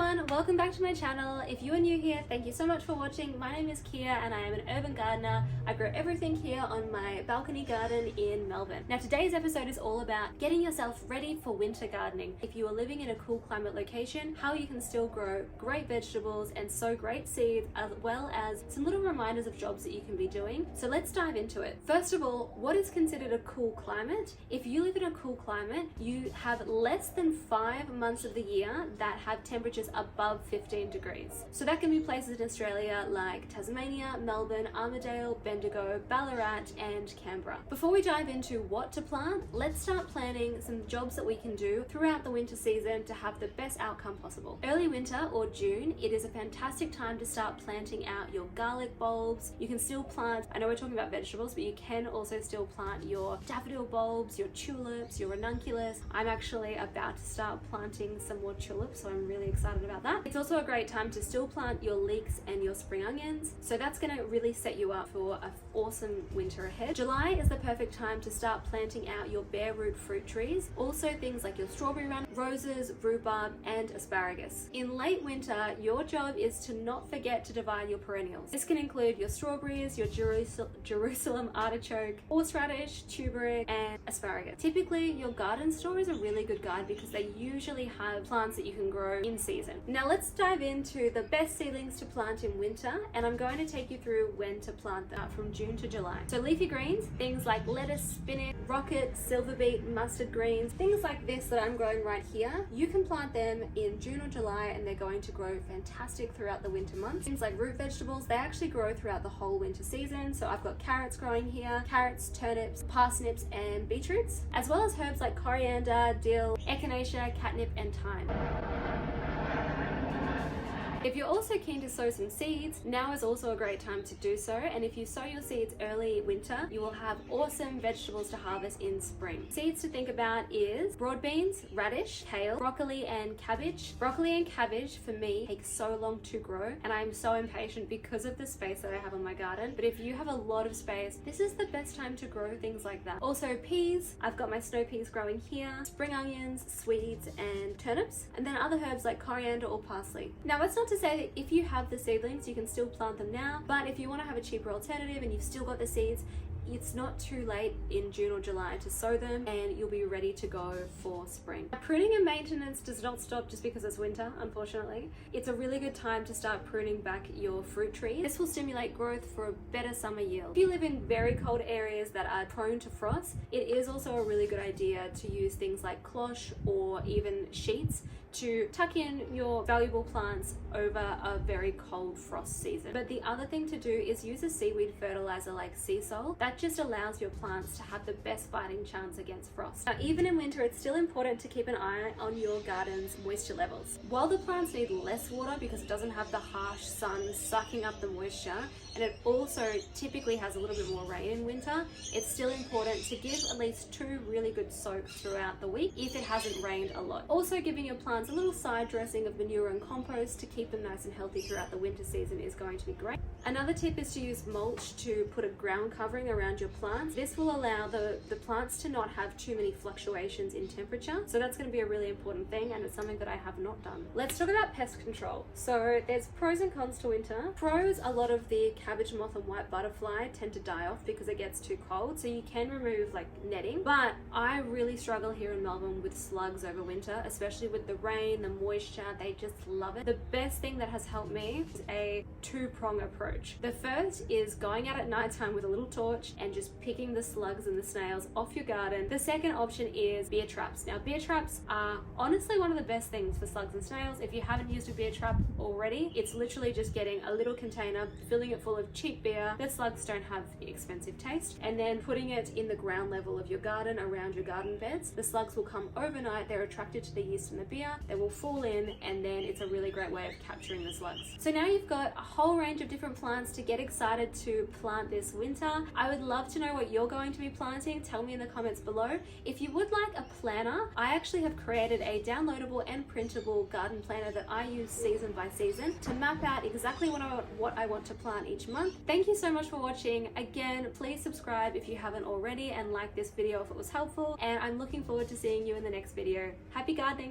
everyone, welcome back to my channel. If you are new here, thank you so much for watching. My name is Kia and I am an urban gardener. I grow everything here on my balcony garden in Melbourne. Now today's episode is all about getting yourself ready for winter gardening. If you are living in a cool climate location, how you can still grow great vegetables and sow great seeds, as well as some little reminders of jobs that you can be doing. So let's dive into it. First of all, what is considered a cool climate? If you live in a cool climate, you have less than 5 months of the year that have temperatures above 15 degrees. So that can be places in Australia like Tasmania, Melbourne, Armadale, Bendigo, Ballarat and Canberra. Before we dive into what to plant, let's start planning some jobs that we can do throughout the winter season to have the best outcome possible. Early winter or June, it is a fantastic time to start planting out your garlic bulbs. You can still plant, I know we're talking about vegetables, but you can also still plant your daffodil bulbs, your tulips, your ranunculus. I'm actually about to start planting some more tulips, so I'm really excited about that. It's also a great time to still plant your leeks and your spring onions, so that's going to really set you up for an awesome winter ahead. July is the perfect time to start planting out your bare root fruit trees, also things like your strawberry roses, rhubarb and asparagus. In late winter, your job is to not forget to divide your perennials. This can include your strawberries, your Jerusalem artichoke, horseradish, turmeric and asparagus. Typically your garden store is a really good guide because they usually have plants that you can grow in season. Now let's dive into the best seedlings to plant in winter, and I'm going to take you through when to plant that from June to July. So leafy greens, things like lettuce, spinach, rocket, silver beet, mustard greens, things like this that I'm growing right here, you can plant them in June or July and they're going to grow fantastic throughout the winter months. Things like root vegetables, they actually grow throughout the whole winter season. So I've got carrots growing here, carrots, turnips, parsnips and beetroots, as well as herbs like coriander, dill, echinacea, catnip and thyme. If you're also keen to sow some seeds, now is also a great time to do so, and if you sow your seeds early winter, you will have awesome vegetables to harvest in spring. Seeds to think about is broad beans, radish, kale, broccoli and cabbage. Broccoli and cabbage for me take so long to grow and I'm so impatient because of the space that I have on my garden, but if you have a lot of space, this is the best time to grow things like that. Also peas, I've got my snow peas growing here, spring onions, swedes and turnips, and then other herbs like coriander or parsley. Now that's not to say that if you have the seedlings you can still plant them now, but if you want to have a cheaper alternative and you've still got the seeds, it's not too late in June or July to sow them and you'll be ready to go for spring. Pruning and maintenance does not stop just because it's winter, unfortunately. It's a really good time to start pruning back your fruit trees. This will stimulate growth for a better summer yield. If you live in very cold areas that are prone to frost, it is also a really good idea to use things like cloche or even sheets to tuck in your valuable plants over a very cold frost season. But the other thing to do is use a seaweed fertilizer like sea salt. That just allows your plants to have the best fighting chance against frost. Now, even in winter, it's still important to keep an eye on your garden's moisture levels. While the plants need less water because it doesn't have the harsh sun sucking up the moisture, and it also typically has a little bit more rain in winter, it's still important to give at least 2 really good soaks throughout the week if it hasn't rained a lot. Also, giving your plants a little side dressing of manure and compost to keep them nice and healthy throughout the winter season is going to be great. Another tip is to use mulch to put a ground covering around your plants. This will allow the plants to not have too many fluctuations in temperature, so that's going to be a really important thing, and it's something that I have not done. Let's talk about pest control. So there's pros and cons to winter. Pros, a lot of the cabbage moth and white butterfly tend to die off because it gets too cold, so you can remove like netting, but I really struggle here in Melbourne with slugs over winter, especially with the rain, the moisture, they just love it. The best thing that has helped me is a 2-prong approach. The first is going out at nighttime with a little torch and just picking the slugs and the snails off your garden. The second option is beer traps. Now beer traps are honestly one of the best things for slugs and snails. If you haven't used a beer trap already, it's literally just getting a little container, filling it full of cheap beer. The slugs don't have expensive taste, and then putting it in the ground level of your garden around your garden beds. The slugs will come overnight, they're attracted to the yeast in the beer, they will fall in, and then it's a really great way of capturing the slugs. So now you've got a whole range of different plants to get excited to plant this winter. I would love to know what you're going to be planting. Tell me in the comments below. If you would like a planner, I actually have created a downloadable and printable garden planner that I use season by season to map out exactly what I want to plant each month. Thank you so much for watching. Again, please subscribe if you haven't already and like this video if it was helpful, and I'm looking forward to seeing you in the next video. Happy gardening!